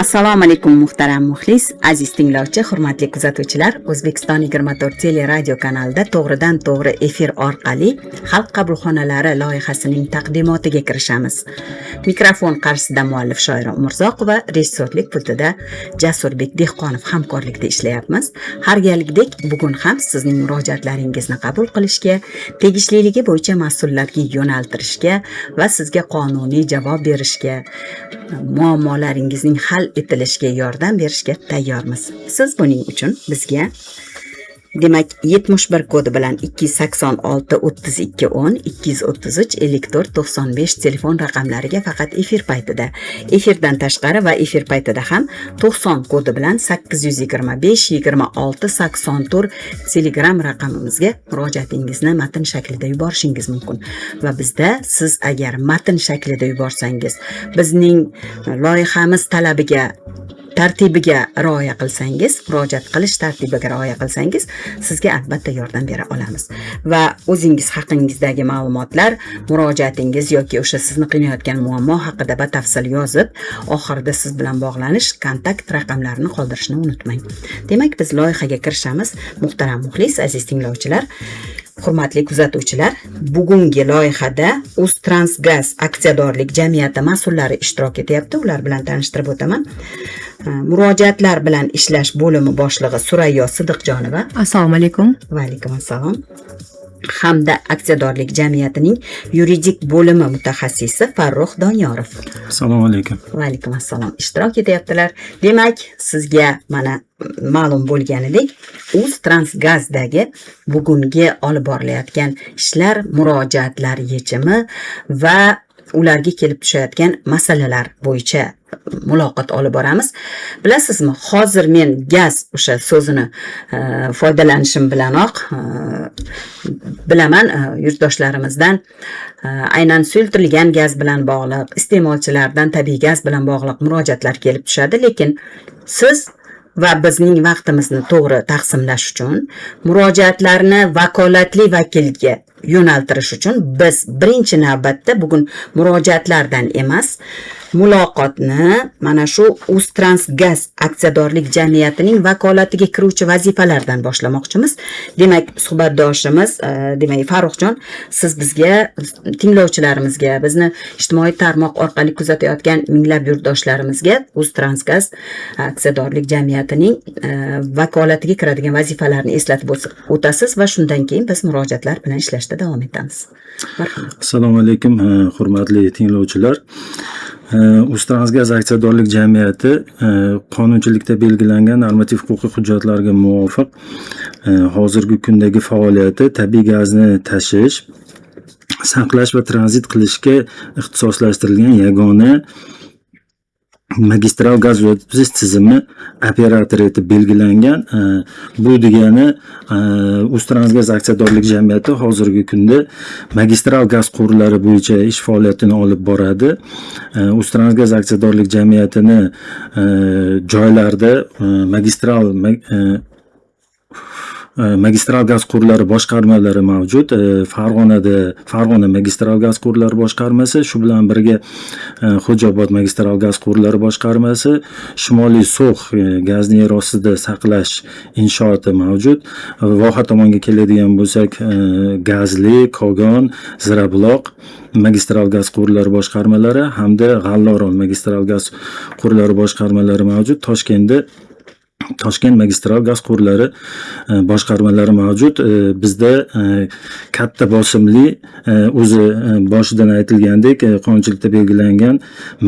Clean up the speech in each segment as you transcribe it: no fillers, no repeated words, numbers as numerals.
Assalomu alaykum muhtaram muxlis, aziz tinglovchi, hurmatli kuzatuvchilar. O'zbekiston 24 teleradio kanalida to'g'ridan to'g'ri efir orqali Xalq qabulxonalari loyihasining taqdimotiga kirishamiz. Mikrofon qarshisida muallif Shoira Umurzoqova, rejissyorlik pultida Jasurbek Dehqonov hamkorlikda ishlayapmiz. Har galgidek bugun ham sizning murojaatlaringizni qabul qilishga, tegishliligi bo'yicha mas'ullarga yo'naltirishga va sizga qonuniy javob berishga, muammolaringizning hal etilishiga yordam berishga tayyormiz. Siz buning uchun bizga demak 71 kodi bilan 286 32 10 233 54 95 telefon raqamlariga faqat efir paytida, efirdan tashqari va efir paytida ham 90 kodi bilan 825 26 84 Telegram raqamimizga murojaatingizni matn shaklida yuborishingiz mumkin. Va bizda siz agar matn shaklida yuborsangiz, bizning loyihamiz talabiga, tartibiga rioya qilsangiz, murojaat qilish tartibiga rioya qilsangiz, sizga albatta yordam bera olamiz. Va o'zingiz haqingizdagi ma'lumotlar, murojaatingiz yoki o'sha sizni qiynayotgan muammo haqida batafsil yozib, oxirida siz bilan bog'lanish kontakt raqamlarini qoldirishni unutmang. Demak, biz loyihaga kirishamiz. Muhtaram muxlis, aziz tinglovchilar, hurmatli kuzatuvchilar, bugungi loyihada Uztransgaz aksiyadorlik jamiyati mas'ullari ishtirok etyapti. Ular bilan tanishtirib o'taman. Murojaatlar bilan ishlash bo'limi boshlig'i Surayyo Sidiqjonova. Assalomu alaykum. Va alaykum assalom. Hamda aksiyadorlik jamiyatining yuridik bo'limi mutaxassisi Farruh Doniyorov. Assalomu alaykum. Va alaykum assalom. Ishtirok etyaptilar. Demak, sizga mana ma'lum bo'lganidek, Uztransgazdagi bugungi olib borilayotgan ishlar, murojaatlar yechimi va ularga kelib tushayotgan masalalar bo'yicha muloqot olib boramiz. Bilasizmi, hozir men gaz o'sha so'zini foydalanishim bilanoq bilaman, yurtdoshlarimizdan aynan suyultirilgan gaz bilan bog'liq, iste'molchilardan tabiiy gaz bilan bog'liq murojaatlar kelib tushadi, lekin siz va bizning vaqtimizni to'g'ri taqsimlash uchun, murojaatlarni vakolatli vakilga yo'naltirish uchun biz birinchi navbatda bugun murojaatlardan emas, muloqotni mana shu Uztransgaz aksiyadorlik jamiyatining vakolatiga kiruvchi vazifalardan boshlamoqchimiz. Demak, suhbatdoshimiz, demak Farruhjon, siz bizga, tinglovchilarimizga, bizni ijtimoiy tarmoq orqali kuzatayotgan minglab yurtdoshlarimizga Uztransgaz aksiyadorlik jamiyatining vakolatiga kiradigan vazifalarni eslatib o'tasiz va shundan keyin biz murojaatlar bilan ishlashda davom etamiz. Marhamat. Assalomu alaykum, hurmatli tinglovchilar. Uztransgaz aksiyadorlik jamiyati qonunchilikda belgilangan normativ-huquqiy hujjatlarga muvofiq hozirgi kundagi faoliyati tabiiy gazni tashish, saqlash va tranzit qilishga ixtisoslashtirilgan yagona magistral gaz o'tkazish tizimi operatori etib belgilangan. Bu degani Uztransgaz aksiyadorlik jamiyati hozirgi kunda magistral gaz quvurlari bo'yicha ish faoliyatini olib boradi. Uztransgaz aksiyadorlik jamiyatini joylarda magistral gaz quvurlari boshqarmalari mavjud. Farg'ona magistral gaz quvurlari boshqarmasi, shu bilan birga Xo'jaobod magistral gaz quvurlari boshqarmasi, Shimoliy So'x gazni yer ostida saqlash inshooti mavjud. Voha tomonga keladigan bo'lsak, Gazli, Kogon, Zirabuloq magistral gaz quvurlari boshqarmalari hamda G'allorol magistral gaz quvurlari boshqarmalari mavjud. Toshkent magistral gaz quvurlari boshqarmalari mavjud. Bizda katta bosimli, o'zi boshidan aytilgandek, qonunchilikda belgilangan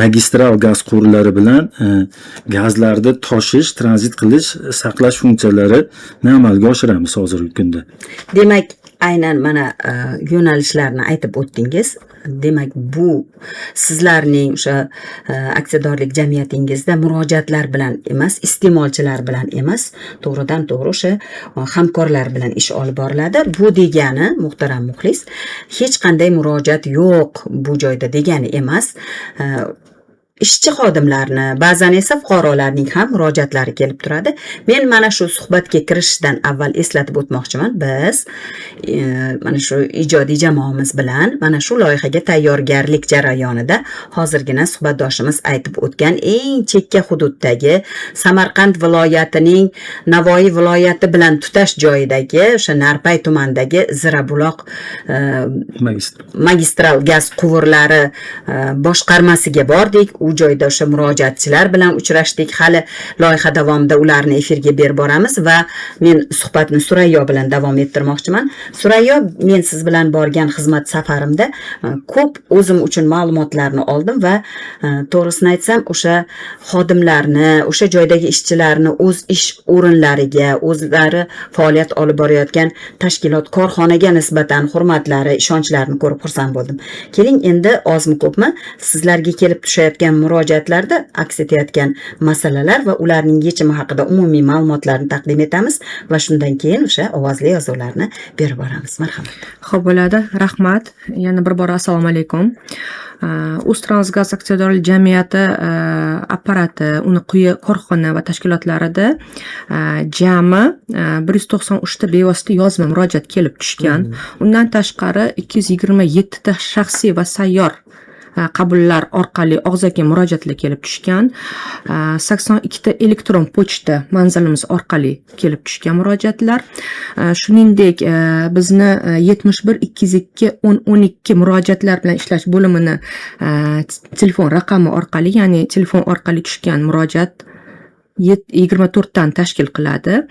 magistral gaz quvurlari bilan gazlarni toshish, tranzit qilish, saqlash funksiyalarini amalga oshiramiz hozirgi kunda. Demak, aynan mana yo'nalishlarni aytib o'tdingiz. Demak, bu sizlarning o'sha aksiyadorlik jamiyatingizda murojaatlar bilan emas, iste'molchilar bilan emas, to'g'ridan to'g'ri o'sha hamkorlar bilan ish olib boriladi. Bu degani, muhtaram muxlis, hech qanday murojaat yo'q bu joyda degani emas. ishchi xodimlarni, ba'zan esa fuqarolarning ham murojaatlari kelib turadi. Men mana shu suhbatga kirishdan avval eslatib o'tmoqchiman. Biz mana shu ijodiy jamoamiz bilan mana shu loyihaga tayyorgarlik jarayonida hozirgina suhbatdoshimiz aytib o'tgan eng chekka hududdagi Samarqand viloyatining Navoiy viloyati bilan tutash joyidagi o'sha Narpay tumanidagi Zirabuloq magistral gaz quvurlari boshqarmasiga bordik. U joyda o'sha murojaatchilar bilan uchrashdik. Hali loyiha davomida ularni efirga berib boramiz va men suhbatni Surayyo bilan davom ettirmoqchiman. Surayyo, men siz bilan borgan xizmat safarimda ko'p o'zim uchun ma'lumotlarni oldim va to'g'risini aytsam, o'sha xodimlarni, o'sha joydagi ishchilarni o'z ish o'rinlariga, o'zlari faoliyat olib borayotgan tashkilot, korxonaga nisbatan hurmatlari, ishonchlarini ko'rib xursand bo'ldim. Keling, endi ozmi ko'pmi sizlarga kelib tushayotgan murojaatlarda aks etayotgan masalalar va ularning yechimi haqida umumiy ma'lumotlarni taqdim etamiz va shundan keyin o'sha ovozli yozuvlarni berib boramiz. Marhamat. Xo'p bo'ladi. Rahmat. Yana bir bor assalomu alaykum. Uztransgaz aksiyadorlik jamiyati apparati, uni quyi korxona va tashkilotlarida jami 193 ta bevosita yozma murojaat kelib tushgan. Undan tashqari 227 ta shaxsiy va sayyor qabullar orqali og'zaki murojaatlar kelib tushgan. 82 ta elektron pochta manzilimiz orqali kelib tushgan murojaatlar. Shuningdek, bizni 71 202 1012 murojaatlar bilan ishlash bo'limini telefon raqami orqali, ya'ni telefon orqali tushgan murojaat 24 dan tashkil qiladi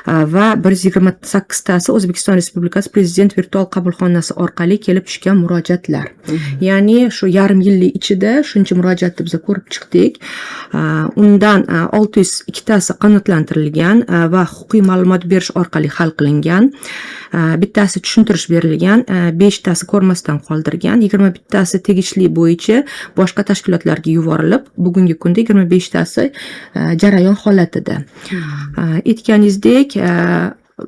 va 128 tasi O'zbekiston Respublikasi Prezident virtual qabulxonasi orqali kelib tushgan murojaatlar. Ya'ni shu yarim yillik ichida shuncha murojaatni biz ko'rib chiqdik. Undan 602 tasi qanoatlantirilgan va huquqiy ma'lumot berish orqali hal qilingan. Bittasi tushuntirish berilgan, 5 tasi ko'rmasdan qoldirgan, 21 tasi tegishli bo'yicha boshqa tashkilotlarga yuborilib, bugungi kunda 25 tasi jarayon holatida. Aytganingizdek,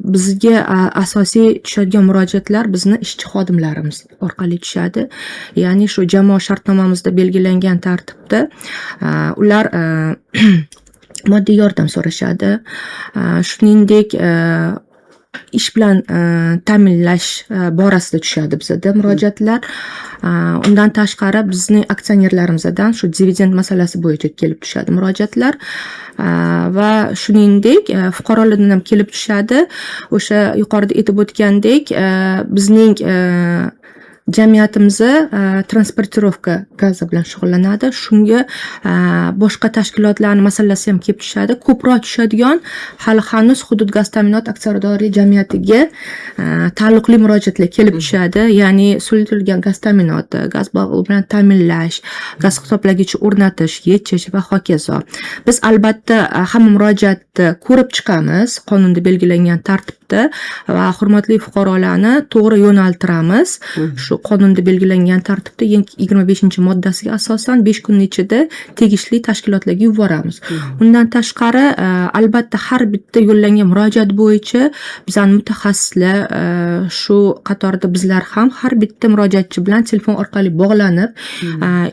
bizga asosiy tushadigan murojaatlar bizni ishchi xodimlarimiz orqali tushadi. Ya'ni shu jamoa shartnomamizda belgilangan tartibda ular moddiy yordam so'rashadi. Shuningdek, ish bilan ta'minlash borasida tushadi bizda murojaatlar. Undan tashqari bizning aksionerlarimizdan shu dividend masalasi bo'yicha kelib tushadi murojaatlar. Va shuningdek fuqarolardan ham kelib tushadi. O'sha yuqorida aytib o'tgandek, bizning jamiyatimiz transportirovka gazi bilan shug'ullanadi. Shunga boshqa tashkilotlarning masalasi ham kelib tushadi. Ko'proq tushadigan hali hanuz hudud gaz ta'minot aksiyadorlik jamiyatiga taalluqli murojaatlar kelib tushadi. Ya'ni sultirilgan gaz ta'minoti, gaz bog'i bilan ta'minlash, gaz hisoblagichi o'rnatish, yechish va hokazo. Biz albatta hamma murojaatni ko'rib chiqamiz qonunda belgilangan tartibda va hurmatli fuqarolarni to'g'ri yo'naltiramiz. Shu qonunda belgilangan tartibda 25-moddasiga asosan 5 kun ichida tegishli tashkilotlarga yuboramiz. Undan tashqari albatta har bitta yo'llangan murojaat bo'yicha bizning mutaxassislar shu qatorda bizlar ham har bitta murojaatchi bilan telefon orqali bog'lanib,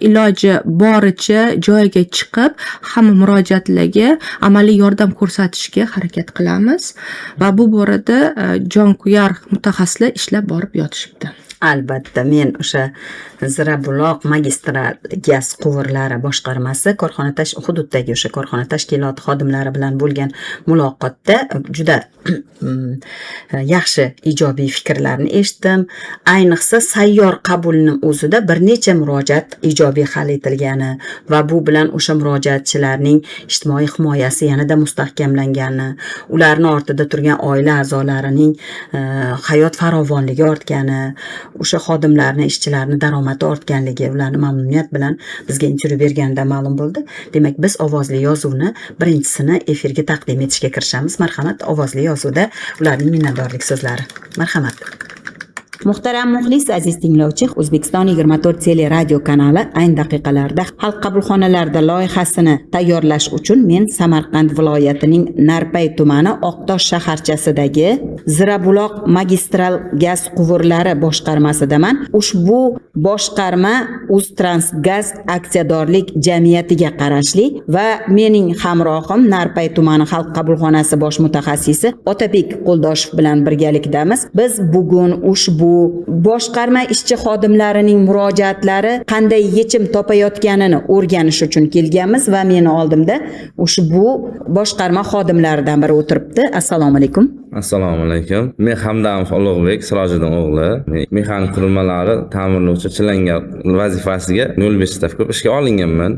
iloji boricha joyiga chiqib, hamma murojaatlarga amaliy yordam ko'rsatishga harakat qilamiz va bu borada jonkuyar mutaxassislar ishlab borib yotishibdi. Albatta, men o'sha Zirabuloq magistral gaz quvurlari boshqarmasi hududdagi o'sha korxona tashkiloti xodimlari bilan bo'lgan muloqotda juda yaxshi ijobiy fikrlarni eshitdim. Ayniqsa sayyor qabulni o'zida bir necha murojaat ijobiy hal etilgani va bu bilan o'sha murojaatchilarning ijtimoiy himoyasi yanada mustahkamlangani, ularning ortida turgan oila a'zolarining hayot farovonligi ortgani, o'sha xodimlarni, ishchilarni daromadi ortganligi, ularni mamnuniyat bilan bizga intervyu berganda ma'lum bo'ldi. Demak, biz ovozli yozuvni birinchisini efirga taqdim etishga kirishamiz. Marhamat, ovozli yozuvda ularning minnatdorlik so'zlari. Marhamat. Muhtaram muxlis, aziz tinglovchi, O'zbekiston 24 tele radio kanali ayni daqiqalarda xalq qabulxonalarida loyihasini tayyorlash uchun men Samarqand viloyatining Narpay tumani Oqtosh shaharchasidagi Zirabuloq magistral gaz quvurlari boshqarmasidaman. Ushbu boshqarma Uztransgaz aksiyadorlik jamiyatiga qarashli va mening hamrohim Narpay tumani xalq qabulxonasi bosh mutaxassisi Otabek Qo'ldoshev bilan birgalikdamiz. Biz bugun ushbu boshqarma ishchi xodimlarining murojaatlari qanday yechim topayotganini o'rganish uchun kelganmiz va meni oldimda ushbu boshqarma xodimlaridan biri o'tiribdi. Assalomu alaykum. Assalomu alaykum. Men Hamdamov Ulug'bek Sirojiddin o'g'li. Mexanik qurilmalari ta'mirlovchi chilangar vazifasiga 05 stavka ishga olinganman.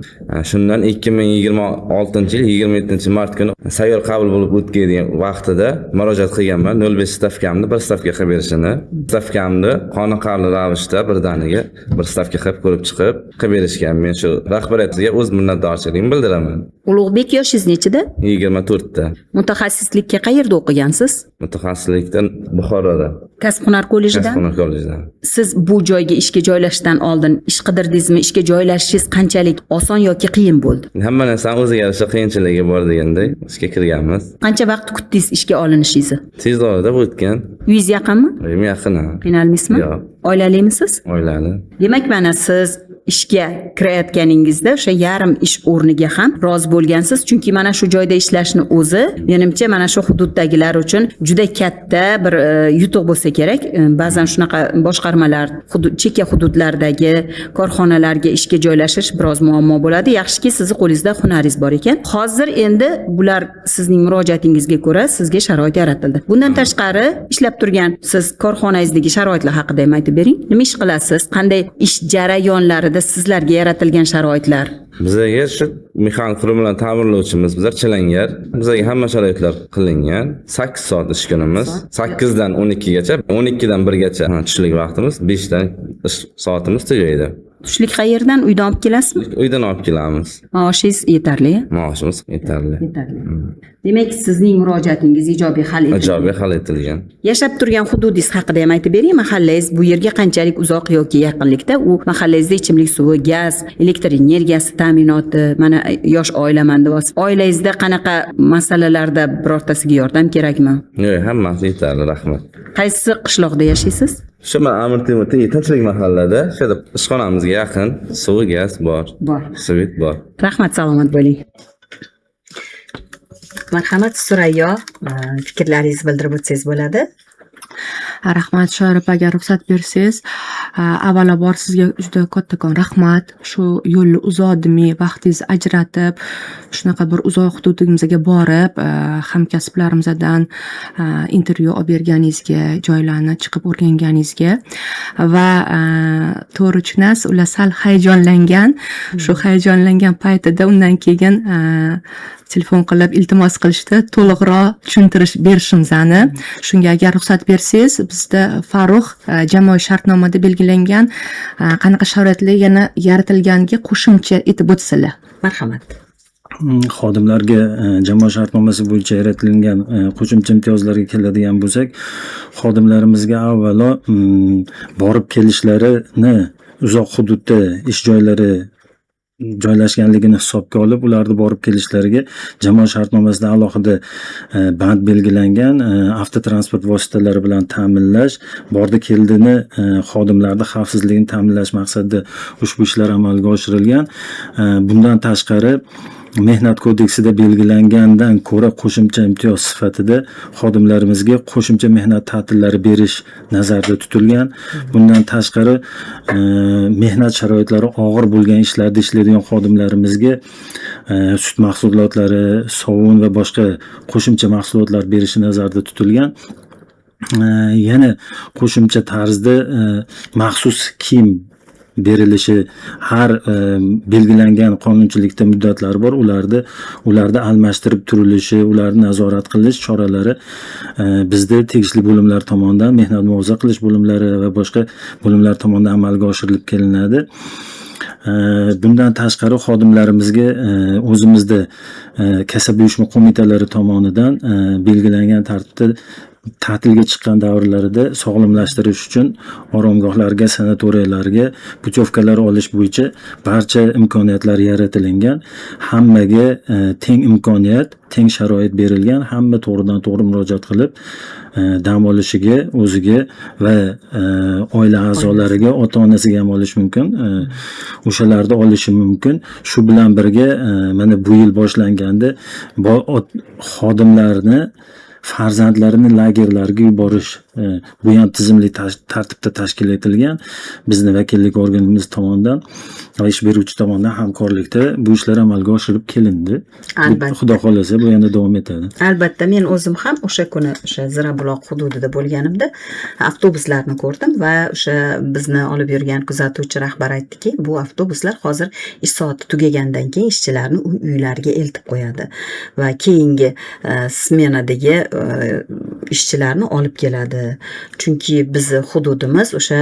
Shundan 2026-yil 27-mart kuni sayyor qabul bo'lib o'tgan vaqtida murojaat qilganman. 05 stavkamni bir stavka qilib berishini. Stavkamni qoniqarli ravishda birdaniga bir stavka qilib ko'rib chiqib berishgan. Men shu rahbariyatiga o'z minnatdorchiligimni bildiraman. Ulug'bek yoshingiz nechida? 24 ta. Mutaxassislikka qayerda o'qigansiz? Mutaxassislikdan Buxoroda. Kasb-hunar kollejidan? Kasb-hunar kollejidan. Siz bu joyga ishga joylashdan oldin ish qidirdingizmi? Ishga joylashishingiz qanchalik oson yoki qiyin bo'ldi? Hamma narsani o'ziga yarasha qiyinchiligi bor deganday ishga kirganmiz. Qancha vaqt kutdingiz ishga olinishingizni? Tez orada o'tgan. Uyingiz yaqinmi? Uyim yaqin. Qiynalmaysizmi? Yo'q. Oilalimisiz? Oilali. Demak, mana siz ishga kirayotganingizda o'sha yarim ish o'rniga ham rozi bo'lgansiz, chunki mana shu joyda ishlashni o'zi menimcha mana shu hududdagilar uchun juda katta bir yutuq bo'lsa kerak. Ba'zan shunaqa boshqarmalar chekka hududlardagi korxonalarga ishga joylashish biroz muammo bo'ladi. Yaxshiki sizni qo'lingizda hunaringiz bor ekan. Hozir endi bular sizning murojaatingizga ko'ra sizga sharoit yaratildi. Bundan tashqari ishlab turgan siz korxonangizdagi sharoitlar haqida ham aytib bering. Nima ish qilasiz? Qanday ish jarayonlarida sizlarga yaratilgan sharoitlar? Bizga shu mexanik qurilmalar ta'mirlovchimiz, bizlar chilangar. Bizga hamma sharoitlar qilingan. 8 soat ish kunimiz. 8 dan 12 gacha, 12 dan 1 gacha tushlik vaqtimiz, 5 dan ish soatimiz tugaydi. Tushlik qayerdan? Uydan olib kelasizmi? Uydan olib kelamiz. Maoshingiz yetarli? Maoshimiz yetarli. Demak, sizning murojaatingiz ijobiy hal etilgan. Ijobiy hal etilgan. Yashab turgan hududingiz haqida ham aytib bering. Mahallangiz bu yerga qanchalik uzoq yoki yaqinlikda? U mahallangizda ichimlik suvi, gaz, elektr energiyasi ta'minoti, mana yosh oilaman deyapsiz. Oilangizda qanaqa masalalarda birortasiga yordam kerakmi? Yo'q, hammasi yetarli, rahmat. Qaysi qishloqda yashaysiz? Shu Amir Temur tinchlik mahallada, shu ishxonamizga yaqin suv, gaz bor. Svet bor. Rahmat, salomat bo'ling. Marhamat, Surayyo, fikrlaringizni bildirib o'tsangiz bo'ladi. Rahmat Shoirib, agar ruxsat bersangiz, avvalambor sizga juda kattakon rahmat. Shu yo'lni uzoqdimi vaqtingizni ajratib, shunaqa bir uzoq hududimizga borib, hamkasblarimizdan intervyu olib berganingizga, joylarni chiqib o'rganganingizga va to'g'ri tushunasiz, ular sal hayajonlangan. Shu hayajonlangan paytida undan keyin telefon qilib iltimos qilishdi, to'liqroq tushuntirish berishimizni. Shunga agar ruxsat bersangiz, bizda Farruh jamoaviy shartnomada belgilangan qanaqa sharoitlar yana yaratilganiga qo'shimcha etib o'tsalar. Marhamat. Xodimlarga jamoa shartnomasi bo'yicha yaratilgan qo'shimcha imtiyozlarga keladigan bo'lsak, xodimlarimizga avvalo borib kelishlarini uzoq hududda ish joylari joylashganligini hisobga olib, ularni borib kelishlariga jamoa shartnomasida alohida band belgilangan avtotransport vositalari bilan ta'minlash, bordi keldini xodimlarning xavfsizligini ta'minlash maqsadida ushbu ishlar amalga oshirilgan. Bundan tashqari Mehnat kodeksida belgilangandan ko'ra qo'shimcha imtiyoz sifatida xodimlarimizga qo'shimcha mehnat ta'tillari berish nazarda tutilgan. Bundan tashqari mehnat sharoitlari og'ir bo'lgan ishlarda ishlaydigan xodimlarimizga sut mahsulotlari, sovun va boshqa qo'shimcha mahsulotlar berishi nazarda tutilgan. Yana qo'shimcha tarzda maxsus kiyim berilishi, har belgilangan qonunchilikda muddatlar bor, ularni almashtirib turilishi, ularni nazorat qilish choralari bizda tegishli bo'limlar tomonidan, mehnat muhofaza qilish bo'limlari va boshqa bo'limlar tomonidan amalga oshirilib kelinadi. Bundan tashqari xodimlarimizga o'zimizda kasaba uyushma qo'mitalari tomonidan belgilangan tartibda ta'tilga chiqqan davrlarida sog'lomlashtirish uchun oromgohlarga, sanatoriyalarga putyovkalar olish bo'yicha barcha imkoniyatlar yaratilingan. Hammaga teng imkoniyat, teng sharoit berilgan. Hamma to'g'ridan to'g'ri murojaat qilib dam olishiga, o'ziga va oila a'zolariga, ota-onasiga ham olish mumkin. O'shalarda olishi mumkin. Shu bilan birga mana bu yil boshlanganda xodimlarni farzandlarini lagerlarga yuborish bu ham tizimli tartibda tashkil etilgan. Bizni vakillik organimiz tomonidan va ish beruvchi tomonidan hamkorlikda bu ishlar amalga oshirib kelindi. Albatta. Xudo xolasa bu yana davom etadi. Albatta, men o'zim ham o'sha kuni o'sha Zirabuloq hududida bo'lganimda avtobuslarni ko'rdim va o'sha bizni olib yurgan kuzatuvchi rahbar aytdiki, bu avtobuslar hozir ish soati tugagandan keyin ishchilarni uylariga eltib qo'yadi va keyingi smenadagi ishchilarni olib keladi. Chunki bizni hududimiz o'sha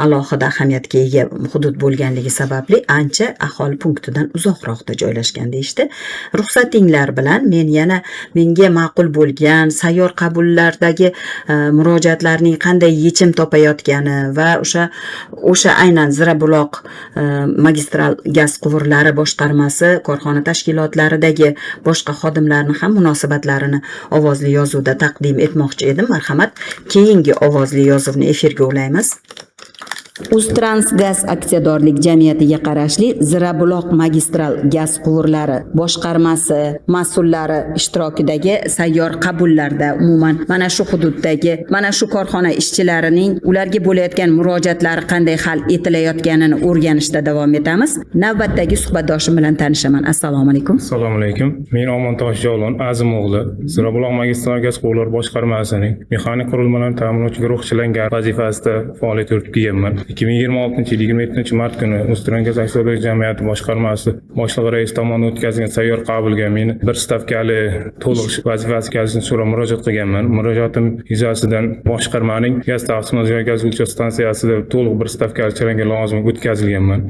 alohida ahamiyatga ega hudud bo'lganligi sababli ancha aholi punktidan uzoqroqda joylashgan deyishdi. Ruxsatinglar bilan men yana menga ma'qul bo'lgan sayyor qabullardagi murojaatlarning qanday yechim topayotgani va o'sha aynan Zirabuloq magistral gaz quvurlari boshqarmasi korxona tashkilotlaridagi boshqa xodimlarni ham munosabatlarini ovozli yozuvda taqdim etmoqchi edim. Marhamat, keyingi ovozli yozuvni efirga ulaymiz. Uztransgaz aksiyadorlik jamiyatiga qarashli Zirabuloq magistral gaz quvurlari boshqarmasi mas'ullari ishtirokidagi sayyor qabullarda umuman mana shu hududdagi mana shu korxona ishchilarining ularga bo'layotgan murojaatlari qanday hal etilayotganini o'rganishda davom etamiz. Navbatdagi suhbatdoshim bilan tanishaman. Assalomu alaykum. Assalomu alaykum. Men Omontosh Jovlon Azim o'g'li, Zirabuloq magistral gaz quvurlari boshqarmasining mexanik qurilmalarni ta'minlovchi guruhchilangan vazifasida faoliyat yuritib kelganman. 2026 yil 27 mart kuni Uztransgaz aksiyadorlik jamiyati boshqarmasi boshlig'i rais tomonidan o'tkazilgan sayyor qabulga meni bir stavkali to'liq vazifasiga kelishni so'rab murojaat qilganman. Murojaatim yuzasidan boshqarmaning gaz taqsimot gaz o'lchash stansiyasida to'liq bir stavkali chirangan lavozimga o'tkazilganman.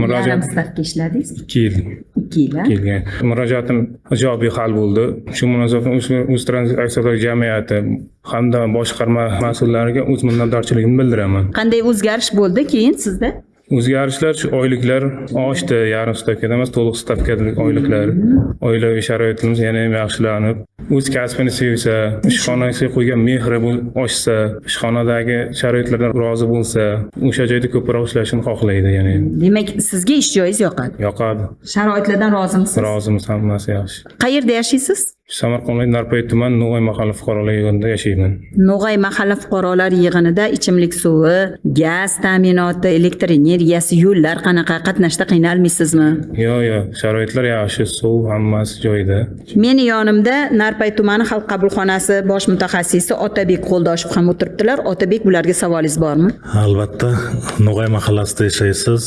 Murojaat stavka ishladingiz? 2 yil. 2 yil. Murojaatim ijobiy hal bo'ldi. Shu munosabat bilan Uztransgaz aksiyadorlik jamiyati hamda boshqarma mas'ullariga o'z minnatdorchiligimni bildiraman. Qanday o'zgarish bo'ldi keyin sizda? O'zgarishlar shu oyliklar oshdi, yarim stavkadan emas, to'liq stavkadagi oyliklar. Oilaviy sharoitimiz yana ham yaxshilanib, o'z kasbini sevsa, ishxonasiga qo'ygan mehri oshsa, ishxonadagi sharoitlardan rozi bo'lsa, o'sha joyda ko'proq ishlashni xohlaydi, ya'ni. Demak, sizga ish joyingiz yoqadi. Yoqadi. Sharoitlardan rozimisiz? Rozimiz, hammasi yaxshi. Qayerda yashaysiz? Samarqand viloyati Narpay tuman No'g'ay mahalla fuqarolar yig'inida yashayman. No'g'ay mahalla fuqarolar yig'inida ichimlik suvi, gaz ta'minoti, elektr energiyasi, yo'llar qanaqa, qatnashda qiynalmaysizmi? Yo'q, sharoitlar yaxshi, suv hammasi joyida. Meni yonimda Narpay tumani xalq qabulxonasi bosh mutaxassisi Otabek Qo'ldoshev ham o'tiribdilar. Otabek, bularga savolingiz bormi? Albatta, No'g'ay mahallasida yashaysiz.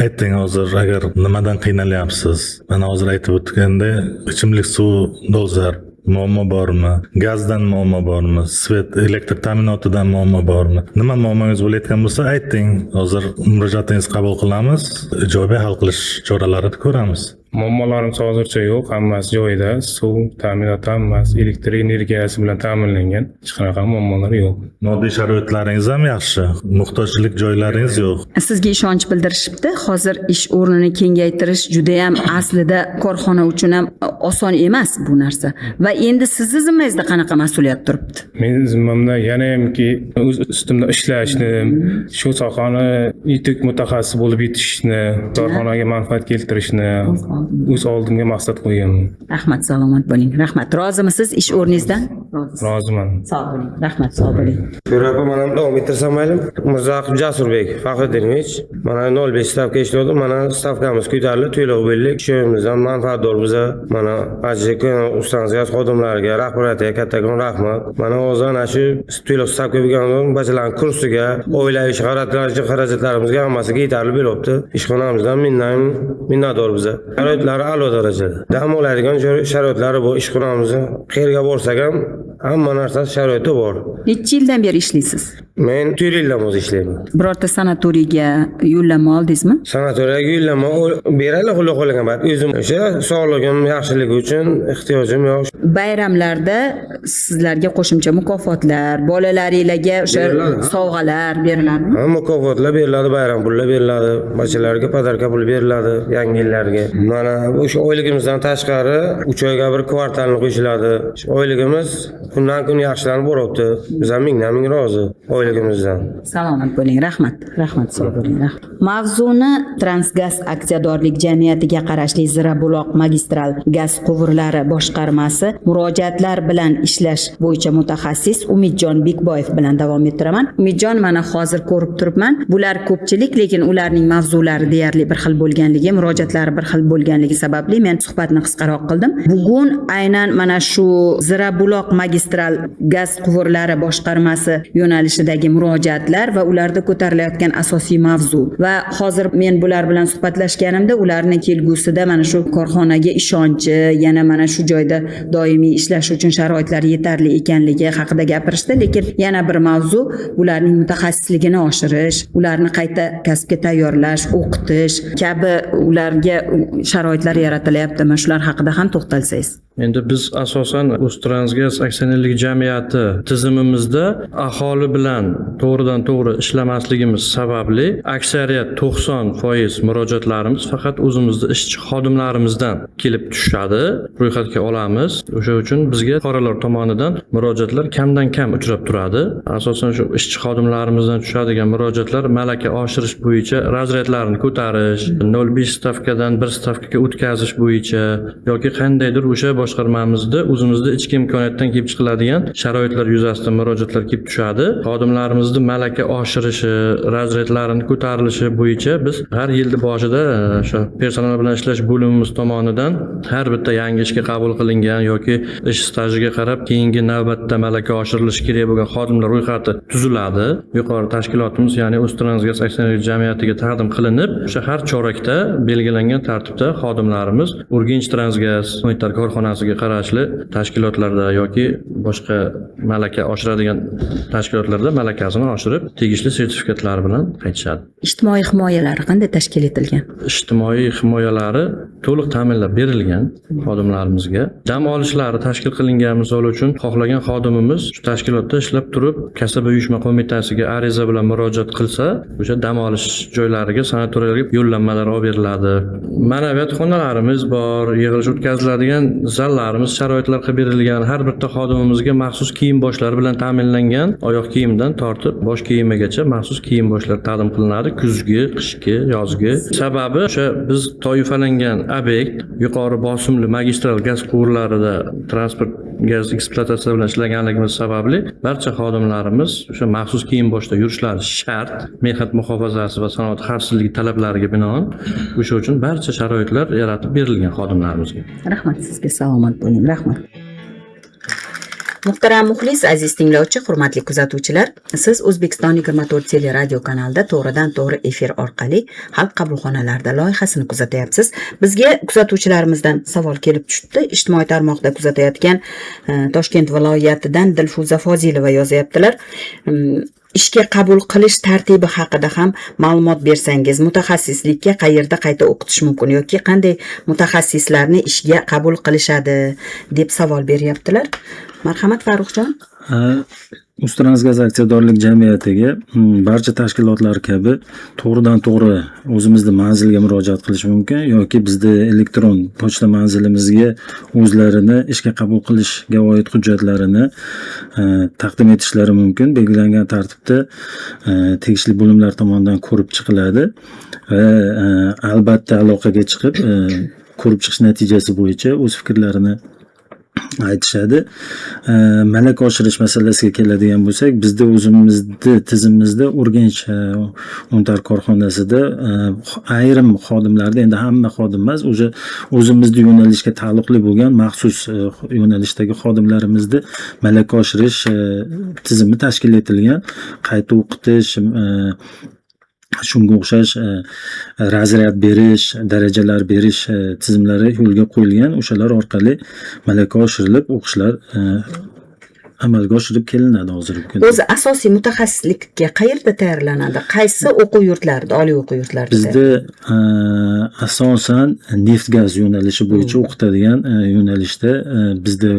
Ayting hozir agar nimadan qiynalyapsiz? Mana hozir aytib o'tgandek, ichimlik suv dolzarb muammo bormi? Gazdan muammo bormi? Svet elektr ta'minotidan muammo bormi? Nima muammongiz bo'layotgan bo'lsa ayting. Hozir murojaatingizni qabul qilamiz, ijobiy hal qilish choralarini ko'ramiz. Muammolarimiz hozircha yo'q, hammasi joyida. Suv ta'minoti hammasi elektr energiyasi bilan ta'minlangan. Hech qanaqa muammolar yo'q. Moddiy sharoitlaringiz ham yaxshi, muhtojlik joylaringiz yo'q. Sizga ishonch bildirishibdi. Hozir ish o'rnini kengaytirish juda ham aslida korxona uchun ham oson emas bu narsa. Va endi sizni zimmangizda qanaqa mas'uliyat turibdi? Men zimmamda yana hamki o'z ustimda ishlashni, shu sohani yetuk mutaxassis bo'lib yetishishni, korxonaga manfaat keltirishni o'z oldimga maqsad qo'yganman. Rahmat, salomat bo'ling. Rahmat. Rozimisiz ish o'rningizdan? Roziman. Sog' bo'ling. Rahmat, sog' bo'ling. Ko'rapa mana davom ettirsam mayli. Mirzaqib Jasurbek Faxriddinov mana 05 stavka ishlaydi. Mana stavkamiz ko'tarildi, to'liq bo'ldik. Ishimizdan manfaatdor biza. Mana ajika Uztransgaz xodimlariga, rahbariyatiga kattakon rahmat. Mana hozir ana shu to'liq stavka bo'lgan bajalan kursiga, oilaviy xarajatlarimizga hammasiga yetarli bo'libdi. Ishxonamizdan minnatdor biza. sharoitlari a'lo darajada. Dam oladigan sharoitlari bor. Ishxonamizni qayerga borsak ham hamma narsa sharoiti bor. Necha yildan beri ishlaysiz? Men 4 yildan o'zi ishlayman. Birorta sanatoriyga yo'llanma oldingizmi? Sanatoriyaga yo'llanma beradi xudo xohlagan payt. O'zim o'sha sog'lig'im yaxshiligi uchun ehtiyojim yo'q. Bayramlarda sizlarga qo'shimcha mukofotlar, bolalaringizga o'sha sovg'alar beriladimi? Ha, mukofotlar beriladi, bayram pullari beriladi, bolalarga podarka puli beriladi, yangi yillarga. Mana o'sha oyligimizdan tashqari 3 oyga bir kvartalni qo'shiladi. Oyligimiz kundan kun yaxshilanib boryapti. Biz ham ming rozi oyligimizdan. Salomat bo'ling, rahmat. Rahmat, sog' bo'ling. Mavzuni Transgaz aksiyadorlik jamiyatiga qarashli Zirabuloq magistral gaz quvurlari boshqarmasi murojaatlar bilan ishlash bo'yicha mutaxassis Umidjon Bekboyev bilan davom ettiraman. Umidjon, mana hozir ko'rib turibman. Bular ko'pchilik, lekin ularning mavzulari deyarli bir xil bo'lganligi, murojaatlari bir xil bo'lganligi sababli men suhbatni qisqaroq qildim. Bugun aynan mana shu Zirabuloq magistral gaz quvurlari boshqarmasi yo'nalishidagi murojaatlar va ularda ko'tarilayotgan asosiy mavzu va hozir men bular bilan suhbatlashganimda ularning kelgusida mana shu korxonaga ishonchi, yana mana shu joyda doimiy ishlash uchun sharoitlar yetarli ekanligi haqida gapirishdi, lekin yana bir mavzu ularning mutaxassisligini oshirish, ularni qayta kasbga tayyorlash, o'qitish kabi ularga sharoitlar yaratilyaptimi? Shular haqida ham to'xtalsangiz. Endi biz asosan Uztransgaz aksionerlik jamiyati tizimimizda aholi bilan to'g'ridan to'g'ri ishlamasligimiz sababli aksariyat 90% murojaatlarimiz faqat o'zimizning ishchi xodimlarimizdan kelib tushadi, ro'yxatga olamiz. O'sha uchun bizga fuqarolar tomonidan murojaatlar kamdan kam uchrab turadi. Asosan shu ishchi xodimlarimizdan tushadigan murojaatlar malaka oshirish bo'yicha razryadlarni ko'tarish, 0.5 stavkadan 1 stavkaga o'tkazish bo'yicha yoki qandaydir o'sha boshqarmamizda o'zimizda ichki imkoniyatdan kelib chiqiladigan sharoitlar yuzasidan murojaatlar kelib tushadi. Xodimlarimizni malaka oshirishi, razryadlarini ko'tarilishi bo'yicha biz har yilning boshida o'sha personal bilan ishlash bo'limimiz tomonidan har bitta yangi ishga qabul qilingan yoki ish stajiga qarab keyingi navbatda malaka oshirilishi kerak bo'lgan xodimlar ro'yxati tuziladi. Yuqori tashkilotimiz, ya'ni Uztransgaz aksionerlik jamiyatiga taqdim qilinib, o'sha har chorakda belgilangan tartibda xodimlarimiz Urganch Transgaz Unitar korxonasiga qarashli tashkilotlarda yoki boshqa malaka oshiradigan tashkilotlarda malakasini oshirib, tegishli sertifikatlar bilan qaytishadi. Ijtimoiy himoyalari qanday tashkil etilgan? Ijtimoiy himoyalari to'liq ta'minlab berilgan xodimlarimizga. Dam olishlari tashkil qilingan, misol uchun xohlagan xodimimiz shu tashkilotda ishlab turib, kasaba uyushma qo'mitasiga ariza bilan murojaat qilsa, o'sha dam olish joylariga, sanatoriyalarga yo'llanmalar olib beriladi. Ma'naviyat xonalarimiz bor, yig'ilish o'tkaziladigan zallarimiz sharoitlar qilib berilgan. Har bitta xodimimizga maxsus kiyim boshlari bilan ta'minlangan, oyoq kiyimdan tortib bosh kiyimigacha maxsus kiyim boshlar taqdim qilinadi, kuzgi, qishki, yozgi. Sababi o'sha biz toifalangan obyekt yuqori bosimli magistral gaz quvurlarida transport gaz ekspluatatsiya bilan ishlaganligimiz sababli barcha xodimlarimiz o'sha maxsus kiyim boshda yurishlari shart. Mehnat muhofazasi va sanoat xavfsizligi talablariga binoan o'sha uchun barcha sharoitlar yaratib berilgan xodimlarimizga. Rahmat sizga, salomat bo'ling. Rahmat. Muhtaram muxlis, aziz tinglovchi, hurmatli kuzatuvchilar, siz O'zbekiston 24 teleradio kanalida to'g'ridan to'g'ri efir orqali Xalq qabulxonalarida loyihasini kuzatayapsiz. Bizga kuzatuvchilarimizdan savol kelib tushdi. Ijtimoiy tarmoqda kuzatayotgan Toshkent viloyatidan Dilfuza Fozilova yozyaptilar. Ishga qabul qilish tartibi haqida ham ma'lumot bersangiz, mutaxassislikka qayerda qayta o'qitish mumkin yoki qanday mutaxassislarni ishga qabul qilishadi deb savol beryaptilar. Marhamat, Farruxjon. Uztransgaz aksiyadorlik jamiyatiga barcha tashkilotlar kabi to'g'ridan to'g'ri o'zimizning manzilga murojaat qilish mumkin yoki bizda elektron pochta manzilimizga o'zlarini ishga qabul qilishga oid hujjatlarini taqdim etishlari mumkin. Belgilangan tartibda tegishli bo'limlar tomonidan ko'rib chiqiladi va albatta aloqaga chiqib ko'rib chiqish natijasi bo'yicha o'z fikrlarini aytishadi. Malaka oshirish masalasiga keladigan bo'lsak, bizda o'zimizni tizimimizda Urganch Unitar korxonasida ayrim xodimlarda, endi hamma xodim emas, o'sha o'zimizning yo'nalishga taalluqli bo'lgan maxsus yo'nalishdagi xodimlarimizni malaka oshirish tizimi tashkil etilgan. Qayta o'qitish, shunga o'xshash razryad berish, darajalar berish tizimlari yo'lga qo'yilgan. O'shalar orqali malaka oshirilib, o'qishlar amalga oshirib kelinadi hozirgi kunda. O'zi asosiy mutaxassislikka qayerda tayyorlanadi? Qaysi o'quv yurtlarida, oliy o'quv yurtlarida? Bizda asosan neft gaz yo'nalishi bo'yicha o'qitadigan yo'nalishda bizda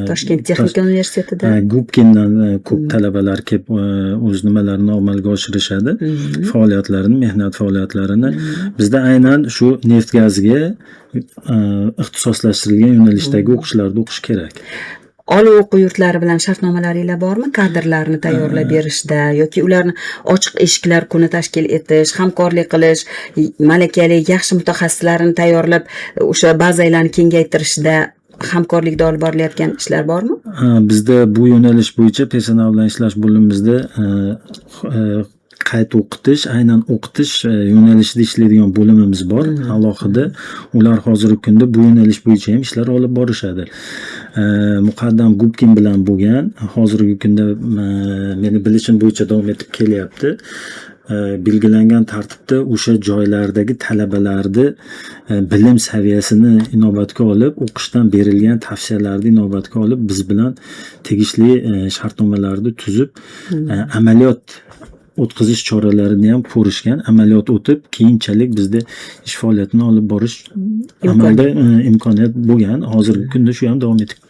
Toshkent texnika universitetida Gubkindan ko'p talabalar kelib o'z nimalarini amalga oshirishadi. Faoliyatlarini, mehnat faoliyatlarini bizda aynan shu neft gazga ixtisoslashtirilgan yo'nalishdagi o'qishlarda o'qish kerak. oliy o'quv yurtlari bilan shartnomalaringlar bormi? Kadrlarni tayyorlab berishda yoki ularni ochiq eshiklar kuni tashkil etish, hamkorlik qilish, malakali yaxshi mutaxassislarni tayyorlab o'sha bazalarni kengaytirishda hamkorlikda olib borilayotgan ishlar bormi? Bizda bu yo'nalish bo'yicha personal bilan ishlash bo'limimizda qayta o'qitish, aynan o'qitish yo'nalishida ishlaydigan bo'limimiz bor. Alohida ular hozirgi kunda bu yo'nalish bo'yicha ham ishlar olib borishadi. Muqaddam Gubkin bilan bo'lgan, hozirgi kunda meni bilishim bo'yicha davom etib kelyapti. Belgilangan tartibda o'sha joylardagi talabalarni bilim saviyasini inobatga olib, o'qishdan berilgan tavsiyalarni inobatga olib, biz bilan tegishli shartnomalarni tuzib, amaliyot o'tkazish choralarini ham ko'rishgan, amaliyot o'tib, keyinchalik bizda ish faoliyatini olib borish amalda imkoniyat bo'lgan. Hozirgi kunda shu ham davom etib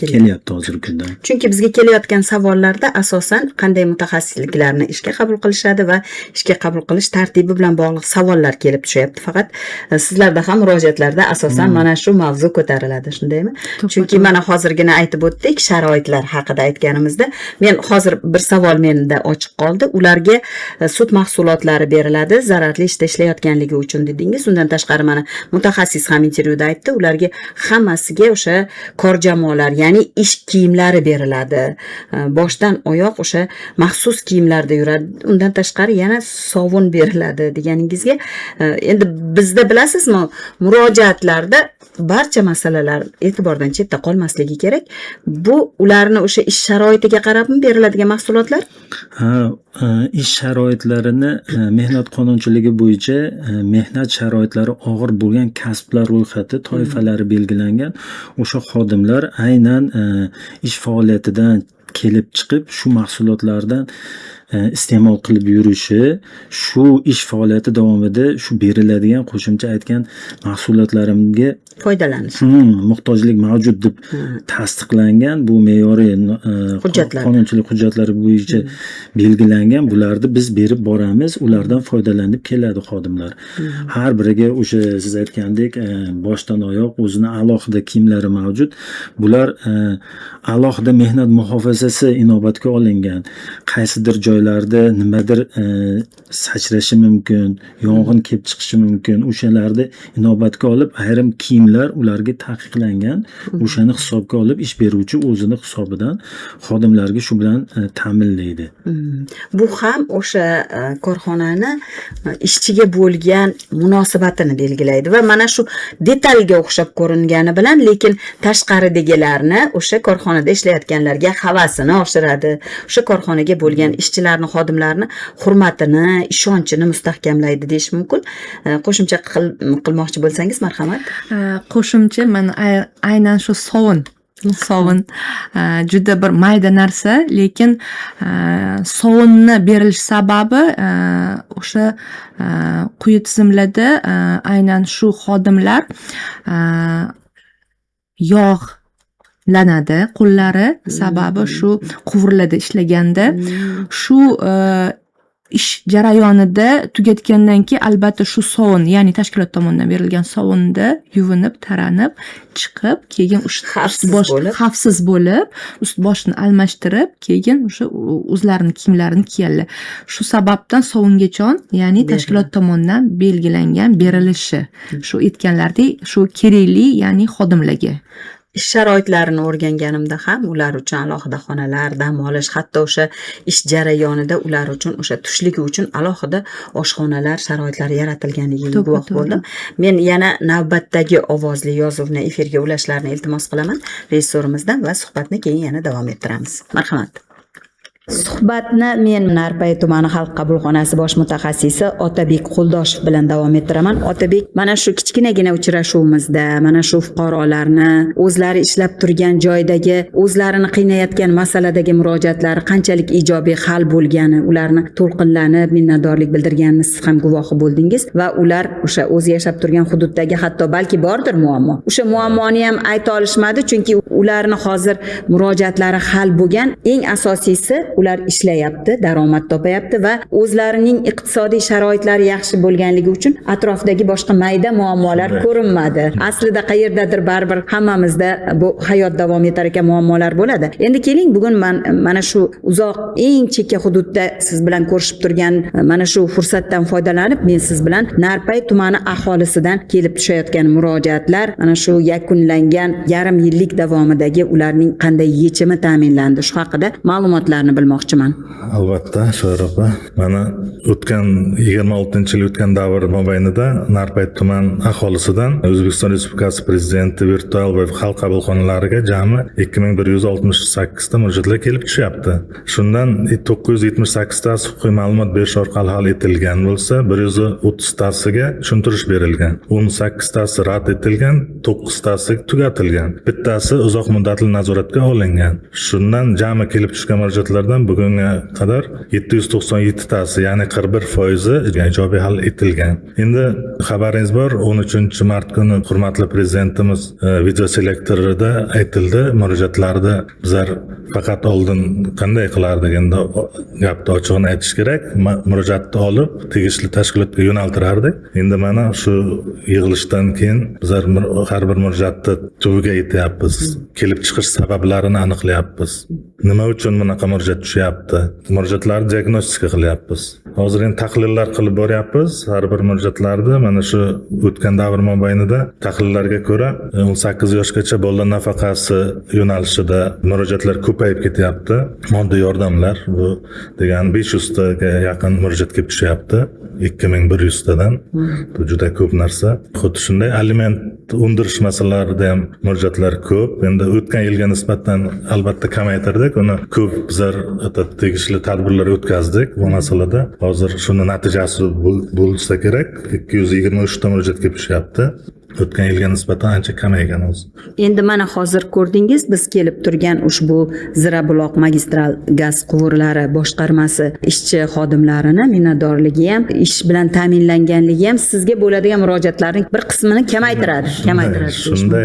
kelyapti hozirgi kunda. Chunki bizga kelayotgan savollarda asosan qanday mutaxassisliklarni ishga qabul qilishadi va ishga qabul qilish tartibi bilan bog'liq savollar kelib tushyapti. Faqat sizlarda ham murojaatlarda asosan mana shu mavzu ko'tariladi, shundaymi? Chunki mana hozirgina aytib o'tdik, sharoitlar haqida aytganimizda, men hozir bir savol menda ochiq qoldi. Ularga sut mahsulotlari beriladi, zararli ishda ishlayotganligi uchun dedingiz. Undan tashqari mana mutaxassis ham intervyuda aytdi, ularga hammasiga o'sha kor jamoalar, ya'ni ish kiyimlari beriladi. Boshdan oyoq o'sha maxsus kiyimlarda yuradi. Undan tashqari yana sovun beriladi deganingizga, endi bizda bilasizmi, murojaatlarda barcha masalalar e'tibordan chetda qolmasligi kerak. Bu ularni o'sha ish sharoitiga qarabmi beriladigan mahsulotlar? Ish sharoitlarini mehnat qonunchiligi bo'yicha mehnat sharoitlari og'ir bo'lgan kasblar ro'yxati toifalari belgilangan. O'sha xodimlar aynan ish faoliyatidan kelib chiqib shu mahsulotlardan iste'mol qilib yurishi, shu ish faoliyati davomida shu beriladigan qo'shimcha aytgan mahsulotlarimga foydalanish muhtojlik mavjud deb tasdiqlangan, bu me'yoriy qonunchilik hujjatlari bo'yicha belgilangan. Bularni biz berib boramiz, ulardan foydalanib keladi xodimlar. Har biriga o'sha siz aytgandek boshdan oyoq o'zini alohida kiyimlari mavjud. Bular alohida mehnat muhofazasi inobatga olingan. Qaysidir joylarda nimadir sachrashi mumkin, yong'in kelib chiqishi mumkin. O'shalarni inobatga olib, ayrim kiyimlar ularga taqiqlangan. O'shani hisobga olib, ish beruvchi o'zini hisobidan xodimlarga shu bilan ta'minlaydi. Bu ham o'sha korxonani ishchiga bo'lgan munosabatini belgilaydi va mana shu detalga o'xshab ko'ringani bilan, lekin tashqaridagilarni o'sha korxonada ishlayotganlarga havasini oshiradi. O'sha korxonaga bo'lgan ishchilarni, xodimlarni hurmatini, ishonchini mustahkamlaydi deyish mumkin. Qo'shimcha qilmoqchi bo'lsangiz, marhamat. Qo'shimcha men aynan shu sovun juda bir mayda narsa, lekin sovunni berilish sababi o'sha quyi tizimlarda aynan shu xodimlar yog'lanadi qo'llari, sababi shu quvurlarda ishlaganda shu ish jarayonida tugatgandan keyin albatta shu sovun, ya'ni tashkilot tomonidan berilgan sovunda yuvinib, taranib, chiqib, keyin xavfsiz bo'lib, ust boshni almashtirib, keyin o'sha o'zlarini kiyimlarini kiyadilar. Shu sababdan sovungacha, ya'ni tashkilot tomonidan belgilangan berilishi, shu aytganlardek, shu kerakli, ya'ni xodimlarga. Ish sharoitlarini o'rganganimda ham ular uchun alohida xonalar, dam olish, hatto o'sha ish jarayonida ular uchun o'sha tushligi uchun alohida oshxonalar, sharoitlari yaratilganiga guvoh bo'ldim. Men yana navbatdagi ovozli yozuvni efirga ulashlarini iltimos qilaman rejissorimizdan va suhbatni keyin yana davom ettiramiz. Marhamat. Suhbatni men Narpay tumani xalq qabulxonasi bosh mutaxassisi Otabek Qo'ldoshev bilan davom ettiraman. Otabek, mana shu kichkinagina uchrashuvimizda mana shu fuqarolarni o'zlari ishlab turgan joydagi o'zlarini qiynayotgan masaladagi murojaatlari qanchalik ijobiy hal bo'lgani, ularni to'lqinlanib minnatdorlik bildirganini siz ham guvohi bo'ldingiz va ular o'sha o'zi yashab turgan hududdagi hatto balki bordir muammo. O'sha muammoni ham ayta olishmadi, chunki ularni hozir murojaatlari hal bo'lgan. Eng asosiysi ular ishlayapti, daromad topayapti va o'zlarining iqtisodiy sharoitlari yaxshi bo'lganligi uchun atrofdagi boshqa mayda muammolar ko'rinmadi. Aslida qayerdadir baribir hammamizda bu hayot davom etar ekan muammolar bo'ladi. Endi keling, bugun mana shu uzoq eng chekka hududda siz bilan ko'rishib turgan mana shu fursatdan foydalanib men siz bilan Narpay tumani aholisidan kelib tushayotgan murojaatlar, mana shu yakunlangan yarim yillik davomidagi ularning qanday yechimi ta'minlandi shu haqida ma'lumotlarni bilmoqchiman. Albatta, Shoir opa. Mana o'tgan 26-yil o'tgan davr mobaynida Narpay tuman aholisidan O'zbekiston Respublikasi Prezidenti virtual va xalq qabulxonalariga jami 2168 ta murojaatlar kelib tushyapti. Shundan 978 tasi huquqiy ma'lumot berish orqali hal etilgan bo'lsa, 130 tasiga tushuntirish berilgan. 18 tasi rad etilgan, 9 tasi tugatilgan. Bittasi uzoq muddatli nazoratga olingan. Shundan jami kelib tushgan murojaatlardan bugunga qadar 797 tasi, ya'ni 41% ijobiy hal etilgan. Endi xabaringiz bor, 13-mart kuni hurmatli prezidentimiz video selektorida aytildi, murojaatlarda bizlar faqat oldin qanday qilardik, endi gapni ochig'ini aytish kerak, murojaatni olib tegishli tashkilotga yo'naltirardik. Endi mana shu yig'ilishdan keyin bizlar har bir murojaatni tubiga yetyapmiz, kelib chiqish sabablarini aniqlayapmiz. Nima uchun bunaqa murojaat tushyapti? Murojaatlarni diagnostika qilyapmiz. Hozir endi tahlillar qilib boryapmiz. Har bir murojaatlarni mana shu o'tgan davr mobaynida tahlillarga ko'ra 18 yoshgacha bolalar nafaqasi yo'nalishida murojaatlar ko'payib ketyapti. Moddiy yordamlar bu degan 500 taga yaqin murojaat kelib tushyapti. 2100 tadan. Bu juda ko'p narsa. Xuddi shunday aliment undirish masalalarida ham murojaatlar ko'p. Endi o'tgan yilga nisbatan albatta kamaytirdik. Uni ko'p bizlar tegishli tadbirlar o'tkazdik bu masalada. Hozir shuni natijasi bo'lsa kerak. 223 ta murojaat kelib tushyapti. O'tgan yilga nisbatan ancha kamaygan o'zi. Endi mana hozir ko'rdingiz, biz kelib turgan ushbu Zirabuloq magistral gaz quvurlari boshqarmasi ishchi xodimlarini minnatdorligi ham, ish bilan ta'minlanganligi ham sizga bo'ladigan murojaatlarning bir qismini kamaytiradi. Shunday.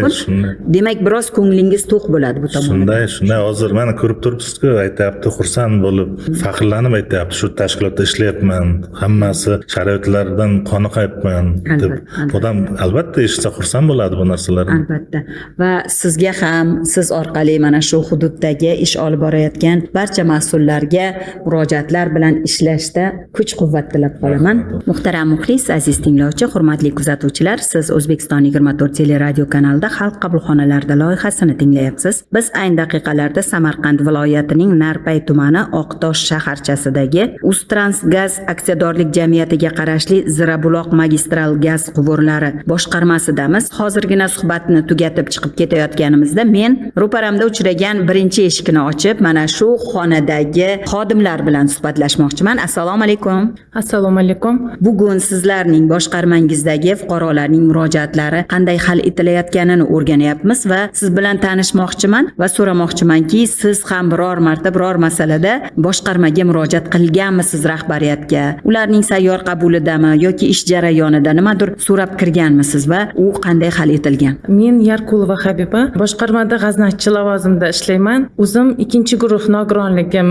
Demak, biroz ko'nglingiz to'q bo'ladi bu tomondan. Shunday. Hozir mana ko'rib turibsiz-ku, aytayapti, xursand bo'lib, faxrlanib aytayapti, shu tashkilotda ishlayapman, hammasi sharoitlardan qoniqayapman deb. Odam albatta xursand bo'ladi bu narsalardan. Albatta. Va sizga ham siz orqali mana shu hududdagi ish olib borayotgan barcha mas'ullarga murojaatlar bilan ishlashda kuch-quvvat tilab qolaman. Muhtaram muxlis, aziz tinglovchi, hurmatli kuzatuvchilar, siz O'zbekiston 24 teleradio kanalida Xalq qabulxonalarida loyihasini tinglayapsiz. Biz ayni daqiqalarda Samarqand viloyatining Narpay tumani Oqtosh shaharchasidagi Uztransgaz aksiyadorlik jamiyatiga qarashli Zirabuloq magistral gaz quvurlari boshqarmasi hozirgina suhbatni tugatib chiqib ketayotganimizda men ro'paramda uchragan birinchi eshikni ochib mana shu xonadagi xodimlar bilan suhbatlashmoqchiman. Assalomu alaykum. Assalomu alaykum. Bugun sizlarning boshqarmangizdagi fuqarolarning murojaatlari qanday hal etilayotganini o'rganyapmiz va siz bilan tanishmoqchiman va so'ramoqchimanki, siz ham biror marta biror masalada boshqarmaga murojaat qilganmisiz rahbariyatga? Ularning sayyor qabulidami yoki ish jarayonida nimadir so'rab kirganmisiz va u qanday hal etilgan? Men Yarkulova Habiba, boshqarmada g'aznachi lavozimida ishlayman. O'zim ikkinchi guruh nogironligim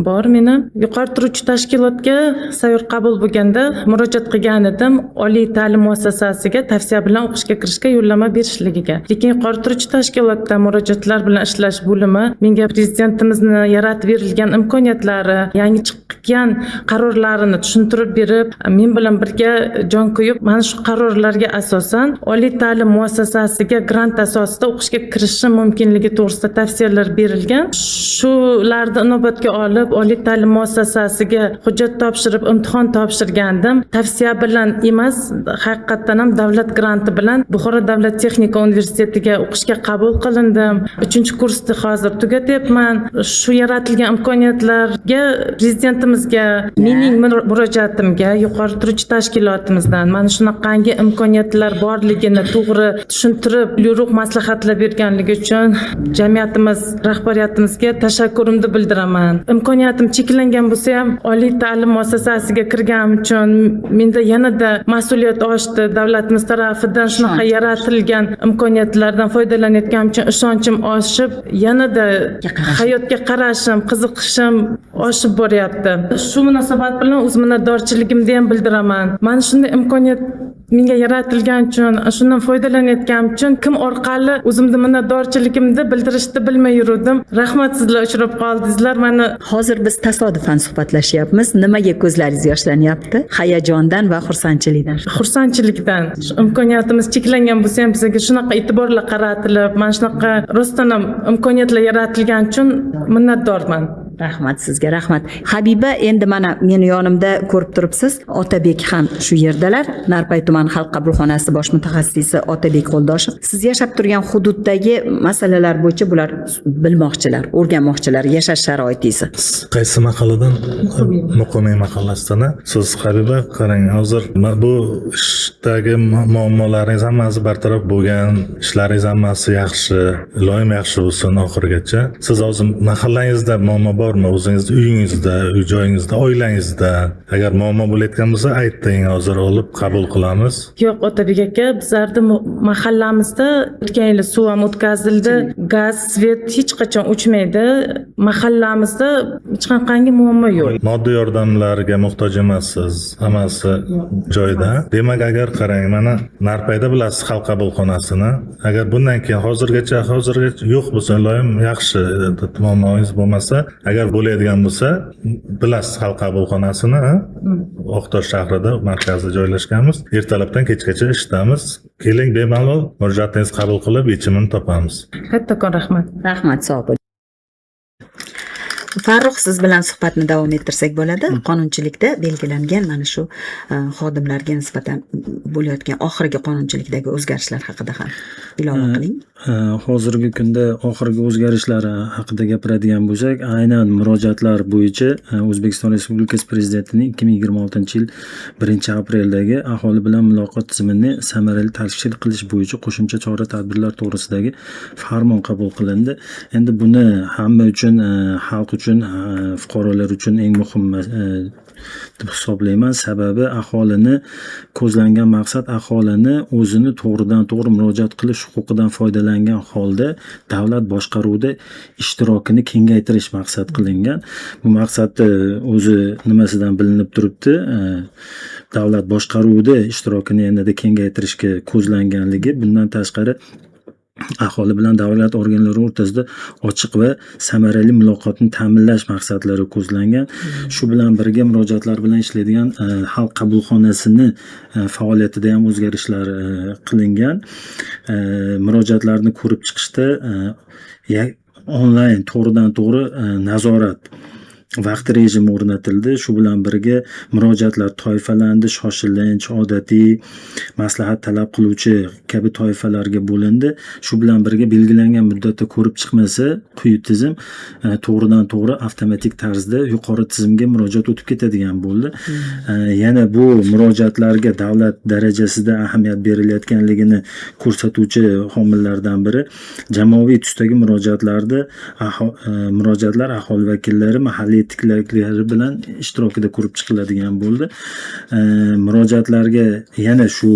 bor meni. Yuqori turuvchi tashkilotga sayyor qabul bo'lganda murojaat qilgan edim, oliy ta'lim muassasasiga tavsiya bilan o'qishga kirishga yo'llanma berishligiga. Lekin yuqori turuvchi tashkilotda murojaatlar bilan ishlash bo'limi menga prezidentimizning yaratib berilgan imkoniyatlari, yangi chiqqan qarorlarini tushuntirib berib, men bilan birga jon qo'yib, mana shu qarorlarga asosan oliy ta'lim muassasasiga grant asosida o'qishga kirishi mumkinligi to'g'risida tavsiyalar berilgan. Shularni inobatga olib, oliy ta'lim muassasasiga hujjat topshirib, imtihon topshirgandim. Tavsiya bilan emas, haqiqatan ham davlat granti bilan Buxoro davlat texnika universitetiga o'qishga qabul qilindim. 3-kursni hozir tugatyapman. Shu yaratilgan imkoniyatlarga prezidentimizga, mening murojaatimga, yuqori turuvchi tashkilotimizdan mana shunaqangi imkoniyatlar borligini to'g'ri tushuntirib, buyruq maslahatlar berganligi uchun jamiyatimiz rahbariyatimizga tashakkurimni bildiraman. Imkoniyatim cheklangan bo'lsa ham oliy ta'lim muassasasiga kirganim uchun menda yanada mas'uliyat oshdi. Davlatimiz tarafidan shunaqa yaratilgan imkoniyatlardan foydalanayotganim uchun ishonchim oshib, yanada hayotga qarashim, qiziqishim oshib boryapti. Shu munosabat bilan o'z minnatdorchiligimni ham bildiraman. Mana shunday imkoniyat menga yaratilgan uchun, shundan foydalanayotganim uchun kim orqali o'zimni minnatdorchiligimni bildirishni bilmay yurdim. Rahmat, sizlar uchrab qoldingizlar. Mana Hozir biz tasodifan suhbatlashyapmiz. Nimaga ko'zlaringiz yoshlanyapti? Hayajondan va xursandchilikdan. xursandchilikdan. Imkoniyatimiz cheklangan bo'lsa ham bizga shunaqa e'tiborlar qaratilib, mana shunaqa rostdan ham imkoniyatlar yaratilgani uchun minnatdorman. Rahmat sizga, rahmat. Habiba, endi mana meni yonimda ko'rib turibsiz, Otabek ham shu yerdalar. Narpay tuman xalq qabulxonasi bosh mutaxassisi Otabek Qo'ldoshev. Siz yashab turgan hududdagi masalalar bo'yicha bular bilmoqchilar, o'rganmoqchilar yashash sharoitingizni. Qaysi mahalladan? Muqimiy mahallasidan. Siz Habiba, qarang, hozir bu ishdagi muammolaringiz hammasi bartaraf bo'lgan, ishlaringiz hammasi yaxshi, iloyim yaxshi bo'lsin oxirigacha. Siz hozir mahallangizda muammo bormi? O'zingizning uyingizda, uy joyingizda, oilangizda agar muammo bo'layotgan bo'lsa ayting, hozir olib qabul qilamiz. Yo'q, Otabek aka, bizlarning mahallamizda o'tgan yil suv ham o'tkazildi, gaz, svet hech qachon o'chmaydi. Mahallamizda hech qanday muammo yo'q. Moddiy yordamlarga muhtoj emassiz, hammasi joyida. Demak, agar qarang, mana Narpayda bilasiz xalq qabulxonasini. Agar bundan keyin hozirgacha yo'q bo'lsa, iloyim yaxshi, muammongiz bo'lmasa, agar bo'ladigan bo'lsa, bilasiz xalq qabulxonasini, Oqtosh shahrida markazda joylashganmiz. Ertalabdan kechgacha ishdamiz. Keling, bemalol murojaatingizni qabul qilib, yechimini topamiz. Kattakon rahmat. Rahmat, sog' bo'ling. Farruh, siz bilan suhbatni davom ettirsak bo'ladi. Qonunchilikda belgilangan mana shu xodimlarga nisbatan bo'layotgan oxirgi qonunchilikdagi o'zgarishlar haqida ham ilova qiling. Hozirgi kunda oxirgi o'zgarishlari haqida gapiradigan bo'lsak, aynan murojaatlar bo'yicha O'zbekiston Respublikasi Prezidentining 2026-yil 1-apreldagi aholi bilan muloqot tizimini samarali tashkil qilish bo'yicha qo'shimcha chora-tadbirlar to'g'risidagi farmon qabul qilindi. Endi buni hamma uchun, xalq uchun, fuqarolar uchun eng muhim deb hisoblayman. Sababi aholini ko'zlangan maqsad aholini o'zini to'g'ridan to'g'ri murojaat qilish huquqidan foydalangan holda davlat boshqaruvida ishtirokini kengaytirish maqsad qilingan. Bu maqsadni o'zi nimasidan bilinib turibdi? Davlat boshqaruvida ishtirokini yanada kengaytirishga ko'zlanganligi. Bundan tashqari aholi bilan davlat organlari o'rtasida ochiq va samarali muloqotni ta'minlash maqsadlari ko'zlangan. Shu bilan birga murojaatlar bilan ishlaydigan xalq qabulxonasini faoliyatida ham o'zgarishlar qilingan. Murojaatlarni ko'rib chiqishda onlayn to'g'ridan to'g'ri nazorat vaqt rejimi o'rnatildi. Shu bilan birga murojaatlar toifalandi, shoshilinch, odatiy, maslahat talab qiluvchi kabi toifalarga bo'lindi. Shu bilan birga belgilangan muddatda ko'rib chiqmasa, quyi tizim to'g'ridan to'g'ri avtomatik tarzda yuqori tizimga murojaat o'tib ketadigan bo'ldi. Yana bu murojaatlarga davlat darajasida ahamiyat berilayotganligini ko'rsatuvchi omillardan biri jamoaviy tusdagi murojaatlar aholi vakillari mahalliy etkiklari bilan ishtirokida ko'rib chiqiladigan bo'ldi. Murojaatlarga yana shu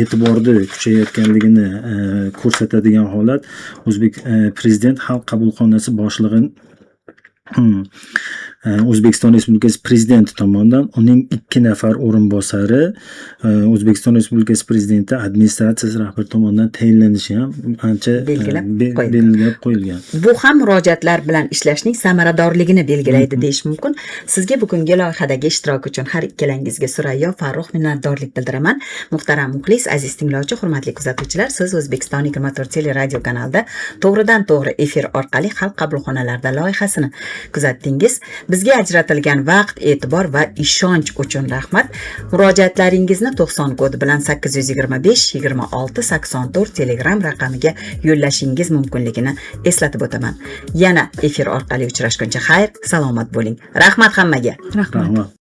e'tiborni kuchayayotganligini ko'rsatadigan holat O'zbek Prezident xalq qabulxonasi boshlig'i O'zbekiston Respublikasi Prezidenti tomonidan uning 2 nafar o'rinbosari O'zbekiston Respublikasi Prezidenti administratsiyasi rahbari tomonidan tayinlanishi ham ancha Belgilab belgilab qo'yilgan. Bu ham murojaatlar bilan ishlashning samaradorligini belgilaydi deyish mumkin. Sizga bugungi loyihadagi ishtirok uchun har ikkalangizga Surayyo, Farruh minnatdorlik bildiraman. Muhtaram muxlis, aziz tinglovchi, hurmatli kuzatuvchilar, siz O'zbekiston 24 teleradio kanalida to'g'ridan to'g'ri efir orqali xalq qabulxonalarida loyihasini kuzatdingiz. Bizga ajratilgan vaqt, e'tibor va ishonch uchun rahmat. Murojaatlaringizni 90 kodi bilan 825 26 84 Telegram raqamiga yo'llashingiz mumkinligini eslatib o'taman. Yana efir orqali uchrashguncha xayr, salomat bo'ling. Rahmat hammaga. Rahmat.